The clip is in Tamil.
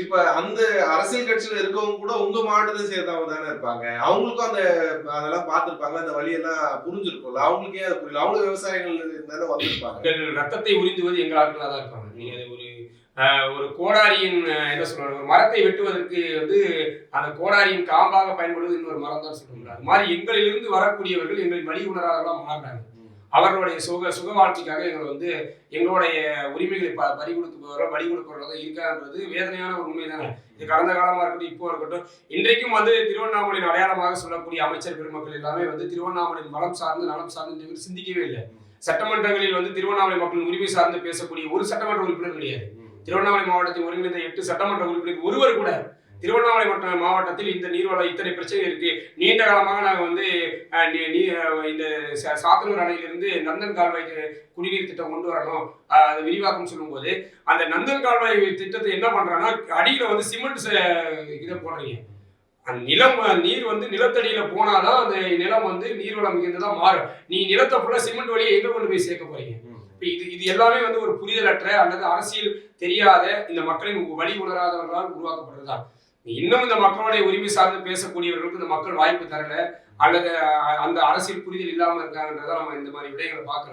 இப்ப அந்த அரசியல் கட்சியில இருக்கவங்க கூட உங்க மாவட்டத்தை சேர்ந்தவங்க தானே இருப்பாங்க. அவங்களுக்கும் அதெல்லாம் பார்த்திருப்பாங்க. அந்த வழியெல்லாம் புரிஞ்சிருக்கும்ல. அவங்களுக்கு ஏன் அது புரியல? அவங்க விவசாயிகள் தானே வந்திருப்பாங்க. எங்கள் ரத்தத்தை உறிஞ்சுவது எங்க ஆட்களா தான் இருப்பாங்க. நீங்க ஒரு கோடாரியின் என்ன சொல்றது, ஒரு மரத்தை வெட்டுவதற்கு அந்த கோடாரியின் காம்பாக பயன்படுவது இன்னொரு மரம் தான் சொல்லுவாங்க. அது மாதிரி எங்களிலிருந்து வரக்கூடியவர்கள் எங்களை வழி உணராதவர்களா மாறுறாங்க. அவர்களுடைய சுக வாழ்க்கைக்காக எங்களுடைய உரிமைகளை பறி கொடுப்பவர்களோ வழி கொடுப்பவர்களோ இருக்கான்றது வேதனையான ஒரு உண்மை தானே. இது கடந்த காலமா இருக்கட்டும், இப்போ இருக்கட்டும், இன்றைக்கும் திருவண்ணாமலையின் அடையாளமாக சொல்லக்கூடிய அமைச்சர் பெருமக்கள் எல்லாமே திருவண்ணாமலையின் வளம் சார்ந்து நலம் சார்ந்து சிந்திக்கவே இல்லை. சட்டமன்றங்களில் திருவண்ணாமலை மக்களின் உரிமை சார்ந்து பேசக்கூடிய ஒரு சட்டமன்ற உறுப்பினர் கிடையாது. திருவண்ணாமலை மாவட்டத்தில் ஒருங்கிணைந்த 8 சட்டமன்ற உறுப்பினர் ஒருவர் கூட திருவண்ணாமலை மாவட்டத்தில் இந்த நீர்வளம் இத்தனை பிரச்சனை இருக்கு, நீண்ட காலமாக நாங்கள் இந்த சாத்தனூர் அணையிலிருந்து நந்தன் கால்வாய் குடிநீர் திட்டம் கொண்டு வரணும், அதை விரிவாக்கம் சொல்லும் போது அந்த நந்தன் கால்வாய் திட்டத்தை என்ன பண்றாங்கன்னா அடியில சிமெண்ட் இதை போடுறீங்க. அந்த நிலம் நீர் நிலத்தடியில போனாதான் அந்த நிலம் நீர்வளம் மிகுந்ததா மாறும். நீ நிலத்தை ஃபுல்லா சிமெண்ட் வழியை எங்க கொண்டு போய் சேர்க்க போறீங்க? இது எல்லாமே ஒரு புரிதலற்ற அல்லது அரசியல் தெரியாத இந்த மக்களின் வழி உணராதவர்களால் உருவாக்கப்படுறதுதான். இன்னும் இந்த மக்களுடைய உரிமை சார்ந்து பேசக்கூடியவர்களுக்கு இந்த மக்கள் வாய்ப்பு தரல, அல்லது அந்த அரசியல் புரிதல் இல்லாம இருக்காங்கன்றத நம்ம இந்த மாதிரி விடயங்களை பார்க்கிறோம்.